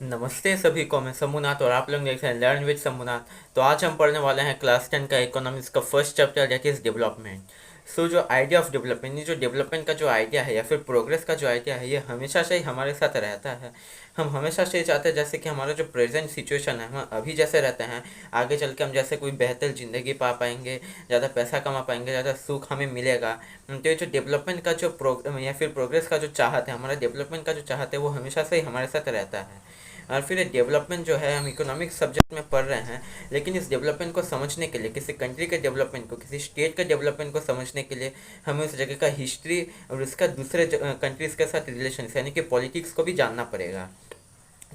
नमस्ते सभी को, मैं शंभुनाथ और आप लोग देख रहे हैं लर्न विद शंभुनाथ। तो आज हम पढ़ने वाले हैं क्लास 10 का इकोनॉमिक्स का first chapter that is development. So जो आइडिया ऑफ डेवलपमेंट, ये जो डेवलपमेंट का जो आइडिया है या फिर प्रोग्रेस का जो आइडिया है, ये हमेशा से ही हमारे साथ रहता है। हम हमेशा से ये चाहते हैं जैसे कि हमारा जो प्रेजेंट सिचुएशन है, हम अभी जैसे रहते हैं, आगे चल के हम जैसे कोई बेहतर ज़िंदगी पा पाएंगे, ज़्यादा पैसा कमा पाएंगे, ज़्यादा सुख हमें मिलेगा। तो ये जो डेवलपमेंट का जो या फिर प्रोग्रेस का जो चाहत है, हमारा डेवलपमेंट का जो चाहत है, वो हमेशा से ही हमारे साथ रहता है। और फिर ये डेवलपमेंट जो है हम इकोनॉमिक्स सब्जेक्ट में पढ़ रहे हैं, लेकिन इस डेवलपमेंट को समझने के लिए, किसी कंट्री के डेवलपमेंट को, किसी स्टेट के डेवलपमेंट को समझने के लिए हमें उस जगह का हिस्ट्री और उसका दूसरे कंट्रीज़ के साथ रिलेशन यानी कि पॉलिटिक्स को भी जानना पड़ेगा।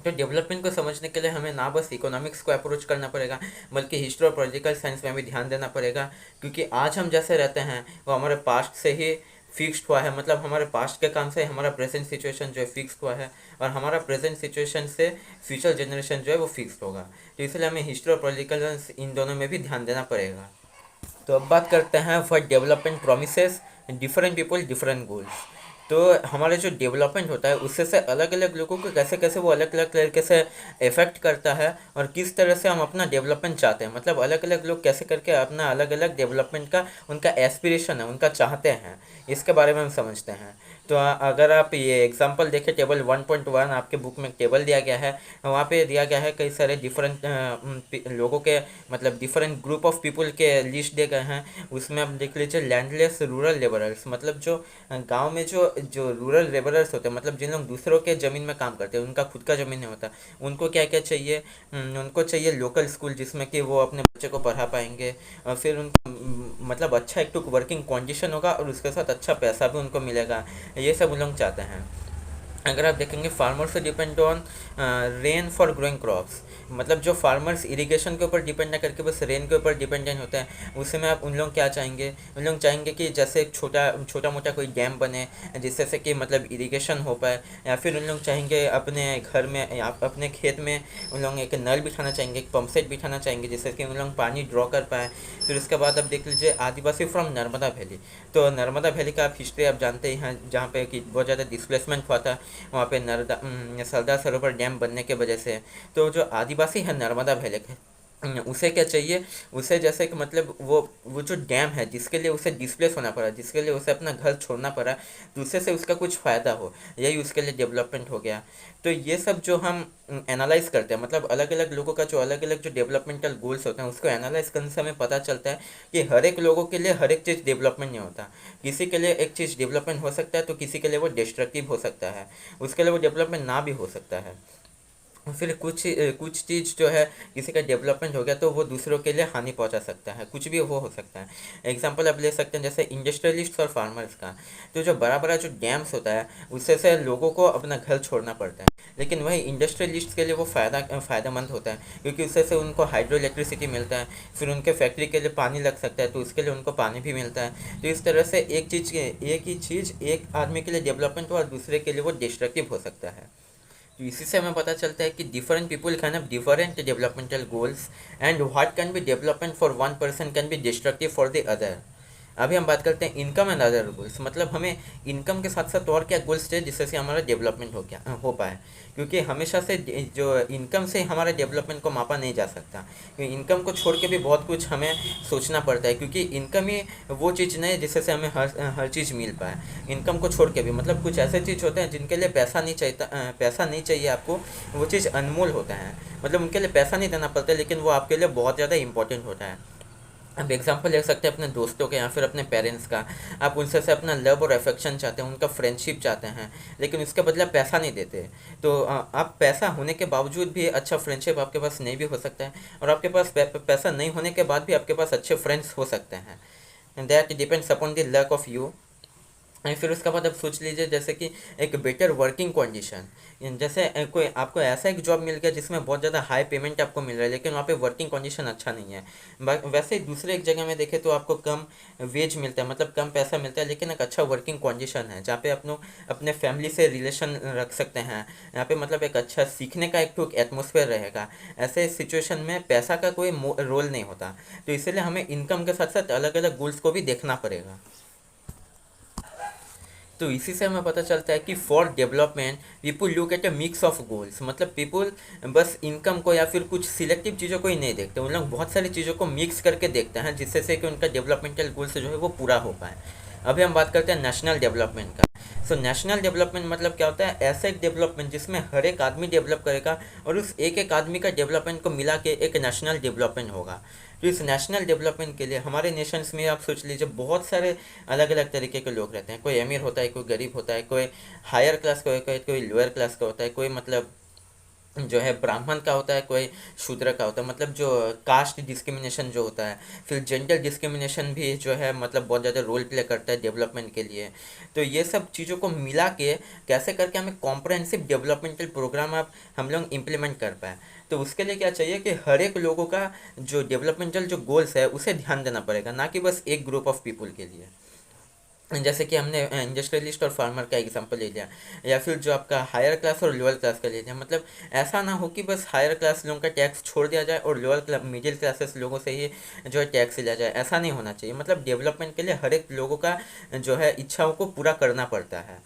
तो डेवलपमेंट को समझने के लिए हमें ना बस इकोनॉमिक्स को अप्रोच करना पड़ेगा, बल्कि हिस्ट्री और पॉलिटिकल साइंस में भी ध्यान देना पड़ेगा। क्योंकि आज हम जैसे रहते हैं वो हमारे पास्ट से ही फिक्स्ड हुआ है, मतलब हमारे पास्ट के काम से हमारा प्रेजेंट सिचुएशन जो है फिक्स्ड हुआ है, और हमारा प्रेजेंट सिचुएशन से फ्यूचर जनरेशन जो है वो फिक्स्ड होगा। तो इसलिए हमें हिस्ट्री और पॉलिटिकल साइंस इन दोनों में भी ध्यान देना पड़ेगा। तो अब बात करते हैं what development promises different people different goals. तो हमारे जो डेवलपमेंट होता है उससे से अलग अलग लोगों को कैसे कैसे वो अलग अलग तरीके से इफ़ेक्ट करता है, और किस तरह से हम अपना डेवलपमेंट चाहते हैं, मतलब अलग अलग लोग कैसे करके अपना अलग अलग डेवलपमेंट का उनका एस्पिरेशन है, उनका चाहते हैं, इसके बारे में हम समझते हैं। तो अगर आप ये एग्जांपल देखें, टेबल 1.1 आपके बुक में टेबल दिया गया है, वहाँ पे दिया गया है कई सारे डिफरेंट लोगों के, मतलब डिफरेंट ग्रुप ऑफ पीपल के लिस्ट दिए गए हैं। उसमें आप देख लीजिए लैंडलेस रूरल लेबरर्स, मतलब जो गांव में जो जो रूरल लेबरर्स होते हैं, मतलब जिन लोग दूसरों के ज़मीन में काम करते हैं, उनका खुद का ज़मीन नहीं होता, उनको क्या क्या चाहिए। उनको चाहिए लोकल स्कूल जिसमें कि वो अपने बच्चे को पढ़ा पाएंगे, और फिर उनको मतलब अच्छा एक तो वर्किंग कंडीशन होगा और उसके साथ अच्छा पैसा भी उनको मिलेगा। ये सब उन लोग चाहते हैं। अगर आप देखेंगे farmers depend on rain for growing crops, मतलब जो फार्मर्स इरिगेशन के ऊपर डिपेंड ना करके बस रेन के ऊपर डिपेंडेंट होते हैं, उसमें आप उन लोग क्या चाहेंगे, उन लोग चाहेंगे कि जैसे एक छोटा छोटा मोटा कोई डैम बने जिससे से कि मतलब इरिगेशन हो पाए, या फिर उन लोग चाहेंगे अपने घर में या अपने खेत में उन लोग एक नल बिठाना चाहेंगे, एक पंप सेट बिठाना चाहेंगे जिससे कि उन लोग पानी ड्रॉ कर पाए। फिर उसके बाद आप देख लीजिए आदिवासी फ्रॉम नर्मदा वैली। तो नर्मदा वैली का आप हिस्ट्री आप जानते ही हैं, जहाँ पे कि बहुत ज़्यादा डिस्प्लेसमेंट हुआ था वहाँ पे सरदार सरोवर डैम बनने के वजह से। तो जो आदिवासी है नर्मदा वैली के, उसे क्या चाहिए, उसे जैसे कि मतलब वो जो डैम है जिसके लिए उसे डिस्प्लेस होना पड़ा, जिसके लिए उसे अपना घर छोड़ना पड़ा, तो उससे से उसका कुछ फ़ायदा हो, यही उसके लिए डेवलपमेंट हो गया। तो ये सब जो हम एनालाइज करते हैं, मतलब अलग अलग लोगों का जो अलग अलग जो डेवलपमेंटल गोल्स होते हैं उसको एनालाइज करने से हमें पता चलता है कि हर एक लोगों के लिए हर एक चीज़ डेवलपमेंट नहीं होता। किसी के लिए एक चीज़ डेवलपमेंट हो सकता है तो किसी के लिए वो डिस्ट्रक्टिव हो सकता है, उसके लिए वो डेवलपमेंट ना भी हो सकता है। फिर कुछ चीज़ जो है, किसी का डेवलपमेंट हो गया तो वो दूसरों के लिए हानि पहुंचा सकता है, कुछ भी वो हो सकता है। एग्जांपल आप ले सकते हैं जैसे इंडस्ट्रियलिस्ट्स और फार्मर्स का। तो जो बड़ा बड़ा जो डैम्स होता है उससे से लोगों को अपना घर छोड़ना पड़ता है, लेकिन वही इंडस्ट्रियलिस्ट के लिए वो फ़ायदेमंद होता है, क्योंकि उससे से उनको हाइड्रो इलेक्ट्रिसिटी मिलता है, फिर उनके फैक्ट्री के लिए पानी लग सकता है तो उसके लिए उनको पानी भी मिलता है। तो इस तरह से एक ही चीज़ एक आदमी के लिए डेवलपमेंट हो और दूसरे के लिए वो डिस्ट्रक्टिव हो सकता है। तो इसी से हमें पता चलता है कि different people can have different developmental goals, and what can be development for one person can be destructive for the other. अभी हम बात करते हैं इनकम एंड अदर गोल्स, मतलब हमें इनकम के साथ साथ और क्या गोल्स चाहिए जिससे से हमारा डेवलपमेंट हो पाए। क्योंकि हमेशा से जो इनकम से हमारे डेवलपमेंट को मापा नहीं जा सकता, क्योंकि इनकम को छोड़ के भी बहुत कुछ हमें सोचना पड़ता है, क्योंकि इनकम ही वो चीज़ नहीं है जिससे से हमें हर चीज़ मिल पाए। इनकम को छोड़ के भी मतलब कुछ ऐसे चीज़ होते हैं जिनके लिए पैसा नहीं चाहिए आपको, वो चीज़ अनमोल होता है, मतलब उनके लिए पैसा नहीं देना पड़ता, लेकिन वो आपके लिए बहुत ज़्यादा इंपॉर्टेंट होता है। अब एग्जांपल ले सकते हैं अपने दोस्तों के या फिर अपने पेरेंट्स का। आप उनसे से अपना लव और अफेक्शन चाहते हैं, उनका फ्रेंडशिप चाहते हैं, लेकिन उसके बदले आप पैसा नहीं देते। तो आप पैसा होने के बावजूद भी अच्छा फ्रेंडशिप आपके पास नहीं भी हो सकता है, और आपके पास पैसा नहीं होने के बाद भी आपके पास अच्छे फ्रेंड्स हो सकते हैं। That depends upon the luck of you. And फिर उसके बाद आप सोच लीजिए जैसे कि एक बेटर वर्किंग कंडीशन, जैसे कोई आपको ऐसा एक जॉब मिल गया जिसमें बहुत ज़्यादा हाई पेमेंट आपको मिल रहा है, लेकिन वहाँ पे वर्किंग कंडीशन अच्छा नहीं है। वैसे ही दूसरे एक जगह में देखें तो आपको कम वेज मिलता है, मतलब कम पैसा मिलता है, लेकिन एक अच्छा वर्किंग कंडीशन है जहाँ पे आप लोग अपने फैमिली से रिलेशन रख सकते हैं, यहाँ पे मतलब एक अच्छा सीखने का एक तो एटमोसफेयर रहेगा। ऐसे सिचुएशन में पैसा का कोई रोल नहीं होता। तो इसलिए हमें इनकम के साथ साथ अलग अलग गोल्स को भी देखना पड़ेगा। तो इसी से हमें पता चलता है कि for development people look at a mix of goals, मतलब पीपुल बस इनकम को या फिर कुछ सिलेक्टिव चीज़ों को ही नहीं देखते, उन लोग बहुत सारी चीज़ों को मिक्स करके देखते हैं जिससे से कि उनका डेवलपमेंटल गोल्स जो है वो पूरा हो पाए। अभी हम बात करते हैं नेशनल डेवलपमेंट का। सो नेशनल डेवलपमेंट मतलब क्या होता है, ऐसा एक डेवलपमेंट जिसमें हर एक आदमी डेवलप करेगा और उस एक एक आदमी का डेवलपमेंट को मिला के एक नेशनल डेवलपमेंट होगा। तो इस नेशनल डेवलपमेंट के लिए हमारे नेशंस में आप सोच लीजिए बहुत सारे अलग अलग तरीके के लोग रहते हैं, कोई अमीर होता है, कोई गरीब होता है, कोई हायर क्लास का होता है, कोई लोअर क्लास का होता है, कोई मतलब जो है ब्राह्मण का होता है, कोई शूद्र का होता है, मतलब जो कास्ट डिस्क्रिमिनेशन जो होता है, फिर जेंडर डिस्क्रिमिनेशन भी जो है मतलब बहुत ज़्यादा रोल प्ले करता है डेवलपमेंट के लिए। तो ये सब चीज़ों को मिला के कैसे करके हमें कॉम्प्रहेंसिव डेवलपमेंटल प्रोग्राम आप हम लोग इम्प्लीमेंट कर पाए। तो उसके लिए क्या चाहिए कि हर एक लोगों का जो डेवलपमेंटल जो गोल्स है उसे ध्यान देना पड़ेगा, ना कि बस एक ग्रुप ऑफ पीपल के लिए। जैसे कि हमने इंडस्ट्रियलिस्ट और फार्मर का एग्जांपल ले लिया, या फिर जो आपका हायर क्लास और लोअर क्लास का ले लिया, मतलब ऐसा ना हो कि बस हायर क्लास लोगों का टैक्स छोड़ दिया जाए और लोअर क्लास मिडिल क्लासेस लोगों से ही जो है टैक्स लिया जाए, ऐसा नहीं होना चाहिए। मतलब डेवलपमेंट के लिए हर एक लोगों का जो है इच्छाओं को पूरा करना पड़ता है।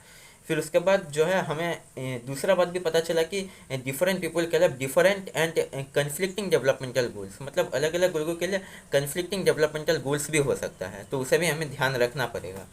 फिर उसके बाद जो है हमें दूसरा बात भी पता चला कि डिफरेंट पीपल के लिए different and conflicting developmental goals, मतलब अलग अलग लोगों के लिए कन्फ्लिक्टिंग डेवलपमेंटल गोल्स भी हो सकता है, तो उसे भी हमें ध्यान रखना पड़ेगा।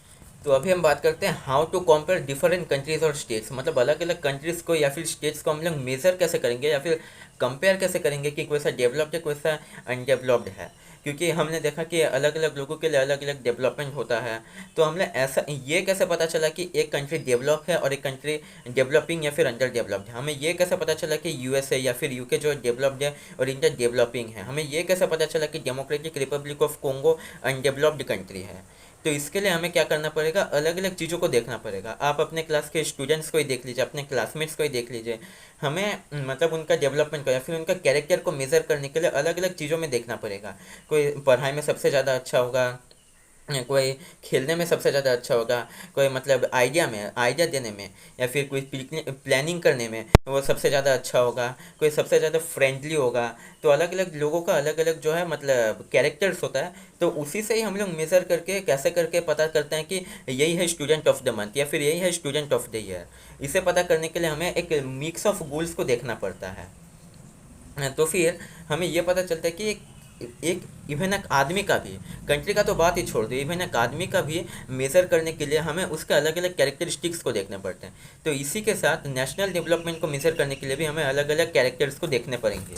तो अभी हम बात करते हैं how to compare different countries और स्टेट्स, मतलब अलग अलग कंट्रीज़ को या फिर स्टेट्स को हम लोग मेज़र कैसे करेंगे या फिर कंपेयर कैसे करेंगे कि कोई सा डेवलप्ड है कोई सा अनडेवलप्ड है। क्योंकि हमने देखा कि अलग अलग लोगों के लिए अलग अलग डेवलपमेंट होता है। तो हमने ऐसा ये कैसे पता चला कि एक कंट्री डेवलप है और एक कंट्री डेवलपिंग या फिर अंडर डेवलप्ड है। हमें ये कैसे पता चला कि यूएसए या फिर यूके जो डेवलप्ड है और इंटर डेवलपिंग है। हमें ये कैसे पता चला कि democratic Republic of Congo undeveloped country है। तो इसके लिए हमें क्या करना पड़ेगा, अलग अलग चीज़ों को देखना पड़ेगा। आप अपने क्लास के स्टूडेंट्स को ही देख लीजिए, अपने क्लासमेट्स को ही देख लीजिए। हमें मतलब उनका डेवलपमेंट को या फिर उनका कैरेक्टर को मेज़र करने के लिए अलग अलग चीज़ों में देखना पड़ेगा। कोई पढ़ाई में सबसे ज़्यादा अच्छा होगा, कोई खेलने में सबसे ज़्यादा अच्छा होगा, कोई मतलब आइडिया देने में या फिर कोई प्लानिंग करने में वो सबसे ज़्यादा अच्छा होगा, कोई सबसे ज़्यादा फ्रेंडली होगा। तो अलग अलग लोगों का अलग अलग जो है मतलब कैरेक्टर्स होता है। तो उसी से ही हम लोग मेज़र करके कैसे करके पता करते हैं कि यही है स्टूडेंट ऑफ द मंथ या फिर यही है स्टूडेंट ऑफ द ईयर। इसे पता करने के लिए हमें एक मिक्स ऑफ गोल्स को देखना पड़ता है। तो फिर हमें ये पता चलता है कि एक इवन एक आदमी का भी, कंट्री का तो बात ही छोड़ दो, इवन एक आदमी का भी मेज़र करने के लिए हमें उसके अलग अलग कैरेक्टरिस्टिक्स को देखने पड़ते हैं। तो इसी के साथ नेशनल डेवलपमेंट को मेज़र करने के लिए भी हमें अलग अलग कैरेक्टर्स को देखने पड़ेंगे।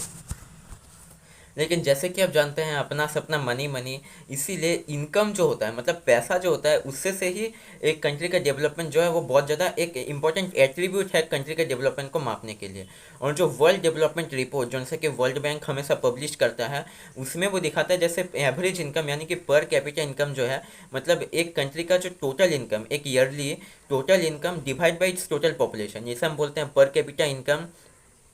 लेकिन जैसे कि आप जानते हैं अपना सपना मनी मनी, इसीलिए इनकम जो होता है मतलब पैसा जो होता है उससे से ही एक कंट्री का डेवलपमेंट जो है वो बहुत ज़्यादा एक इंपॉर्टेंट एट्रीब्यूट है कंट्री के डेवलपमेंट को मापने के लिए। और जो वर्ल्ड डेवलपमेंट रिपोर्ट जो कि वर्ल्ड बैंक हमेशा पब्लिश करता है, उसमें वो दिखाता है जैसे एवरेज इनकम यानी कि पर कैपिटा इनकम जो है, मतलब एक कंट्री का जो टोटल इनकम एक yearly total income divide by its total population, जैसे हम बोलते हैं पर कैपिटा इनकम।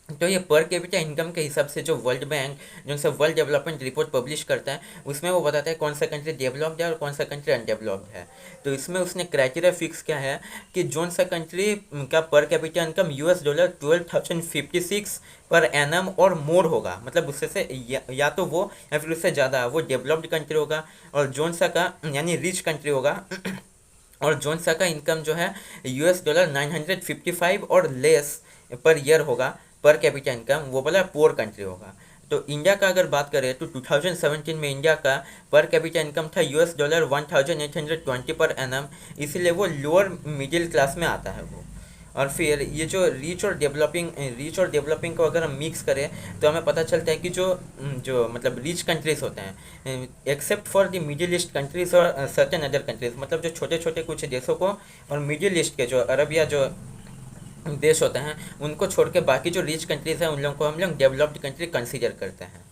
तो ये पर कैपिटा इनकम के हिसाब से जो वर्ल्ड बैंक जो सा वर्ल्ड डेवलपमेंट रिपोर्ट पब्लिश करता है उसमें वो बताता है कौन सा कंट्री डेवलप्ड है और कौन सा कंट्री अनडेवलप्ड है। तो इसमें उसने क्राइटेरिया फिक्स किया है कि जोन सा कंट्री का per capita income $12 12,056 per annum और मोर होगा, मतलब उससे से या तो वो या फिर उससे ज़्यादा वो डेवलप्ड कंट्री होगा, और जोन सा का यानी रिच कंट्री होगा और जोन सा का इनकम जो है $955 और लेस पर ईयर होगा पर कैपिटा इनकम, वो बोला पुअर कंट्री होगा। तो इंडिया का अगर बात करें तो 2017 में इंडिया का पर कैपिटा इनकम था $1820 पर एनम, इसीलिए वो लोअर मिडिल क्लास में आता है वो। और फिर ये जो रिच और डेवलपिंग को अगर हम मिक्स करें तो हमें पता चलता है कि जो जो मतलब रिच कंट्रीज़ होते हैं except for the middle east countries और सर्टेन अदर कंट्रीज़, मतलब जो छोटे छोटे कुछ देशों को और मिडिल ईस्ट के जो अरब या जो देश होते हैं उनको छोड़ के बाकी जो रिच कंट्रीज़ हैं उन लोगों को हम लोग डेवलप्ड कंट्री कंसीडर करते हैं।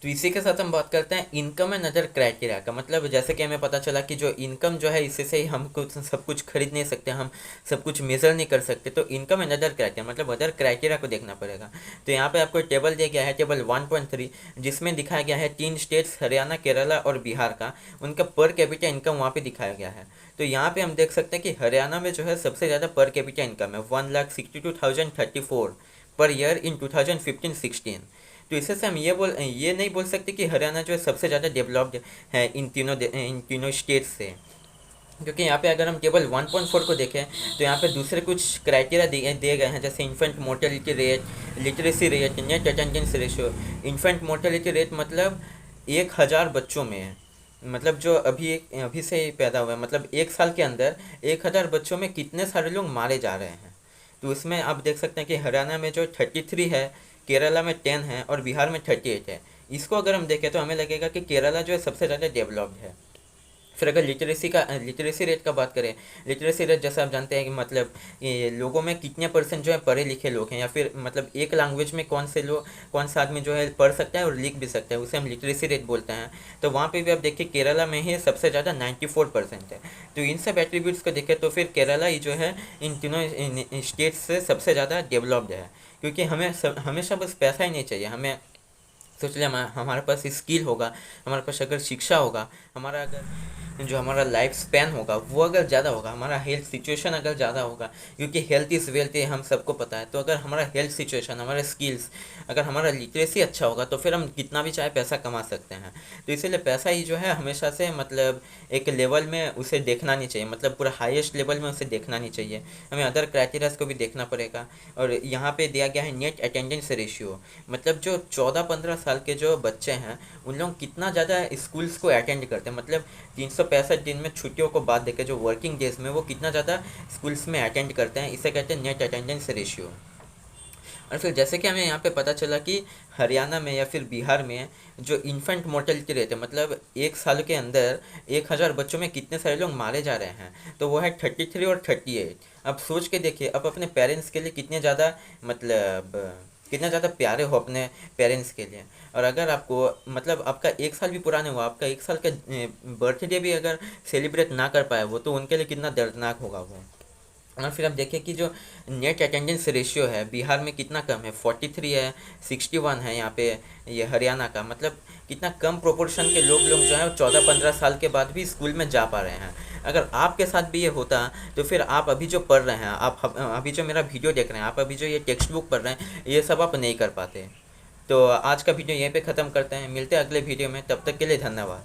तो इसी के साथ हम बात करते हैं इनकम एंड अदर क्राइटेरिया का, मतलब जैसे कि हमें पता चला कि जो इनकम जो है इससे से ही हम कुछ सब कुछ खरीद नहीं सकते, हम सब कुछ मेज़र नहीं कर सकते। तो इनकम एंड अदर क्राइटेरिया मतलब अदर क्राइटेरिया को देखना पड़ेगा। तो यहाँ पे आपको टेबल दिया गया है, टेबल 1.3, जिसमें दिखाया गया है 3 स्टेट्स हरियाणा, केरला और बिहार का, उनका पर कैपिटा इनकम वहाँ पर दिखाया गया है। तो यहाँ पर हम देख सकते हैं कि हरियाणा में जो है सबसे ज़्यादा पर कैपिटा इनकम है 1,62,034 पर ईयर इन 2015-16। तो इससे से हम ये नहीं बोल सकते कि हरियाणा जो है सबसे ज़्यादा डेवलप्ड है इन तीनों स्टेट से। क्योंकि यहाँ पे अगर हम टेबल 1.4 को देखें तो यहाँ पे दूसरे कुछ क्राइटेरिया दिए गए हैं, जैसे infant mortality rate, literacy rate, net attendance ratio. Infant mortality rate मतलब 1,000 बच्चों में है, मतलब जो अभी अभी से ही पैदा हुआ है, मतलब 1 साल के अंदर 1,000 बच्चों में कितने सारे लोग मारे जा रहे हैं। तो उसमें आप देख सकते हैं कि हरियाणा में जो 33 है, केरला में 10 है और बिहार में 38 है। इसको अगर हम देखें तो हमें लगेगा कि केरला जो है सबसे ज़्यादा डेवलप्ड है। फिर अगर लिटरेसी रेट का बात करें, लिटरेसी रेट जैसे आप जानते हैं कि मतलब ये लोगों में कितने परसेंट जो है पढ़े लिखे लोग हैं, या फिर मतलब एक लैंग्वेज में कौन सा आदमी जो है पढ़ सकता है और लिख भी सकता है, उसे हम लिटरेसी रेट बोलते हैं। तो वहाँ पे भी आप देखिए केरला में ही सबसे ज़्यादा 94% है। तो इन सब एट्रीब्यूट्स को देखें तो फिर केरला ही जो है इन तीनों स्टेट्स से सबसे ज़्यादा डेवलप्ड है। क्योंकि हमेशा बस पैसा ही नहीं चाहिए, हमें सोच लिया हमारे पास स्किल होगा, हमारे पास अगर शिक्षा होगा, हमारा अगर जो हमारा लाइफ स्पैन होगा वो अगर ज़्यादा होगा, हमारा हेल्थ सिचुएशन अगर ज़्यादा होगा, क्योंकि हेल्थ इज़ वेल्थ ये हम सबको पता है। तो अगर हमारा हेल्थ सिचुएशन, हमारे स्किल्स, अगर हमारा लिटरेसी अच्छा होगा तो फिर हम कितना भी चाहे पैसा कमा सकते हैं। तो इसीलिए पैसा ही जो है हमेशा से मतलब एक लेवल में उसे देखना नहीं चाहिए, मतलब पूरा हाईएस्ट लेवल में उसे देखना नहीं चाहिए, हमें अदर क्राइटेरियाज को भी देखना पड़ेगा। और यहाँ पे दिया गया है नेट अटेंडेंस रेशियो, मतलब जो 14-15 साल के जो बच्चे हैं उन लोग कितना ज़्यादा स्कूल्स को अटेंड करते हैं, मतलब 365 दिन में छुट्टियों को बाद देकर जो वर्किंग डेज में वो कितना ज़्यादा स्कूल्स में अटेंड करते हैं, इसे कहते हैं नेट अटेंडेंस रेशियो। और फिर जैसे कि हमें यहाँ पे पता चला कि हरियाणा में या फिर बिहार में जो इन्फेंट मोर्टेलिटी रेट है, मतलब 1 साल के अंदर 1,000 बच्चों में कितने सारे लोग मारे जा रहे हैं, तो वो है 33 और 38। अब सोच के देखिए, अब अपने पेरेंट्स के लिए कितने ज़्यादा मतलब कितना ज़्यादा प्यारे हो अपने पेरेंट्स के लिए। और अगर आपको मतलब आपका 1 साल भी पूरा नहीं हुआ, आपका 1 साल का बर्थडे भी अगर सेलिब्रेट ना कर पाए वो, तो उनके लिए कितना दर्दनाक होगा वो। और फिर आप देखिए कि जो नेट अटेंडेंस रेशियो है बिहार में कितना कम है, 43 है, 61 है यहाँ पे ये हरियाणा का, मतलब कितना कम प्रोपोर्शन के लोग जो है 14-15 साल के बाद भी स्कूल में जा पा रहे हैं। अगर आपके साथ भी ये होता तो फिर आप अभी जो पढ़ रहे हैं, आप अभी जो मेरा वीडियो देख रहे हैं, आप अभी जो ये टेक्स्ट बुक पढ़ रहे हैं, ये सब आप नहीं कर पाते। तो आज का वीडियो यहीं पे ख़त्म करते हैं, मिलते हैं अगले वीडियो में, तब तक के लिए धन्यवाद।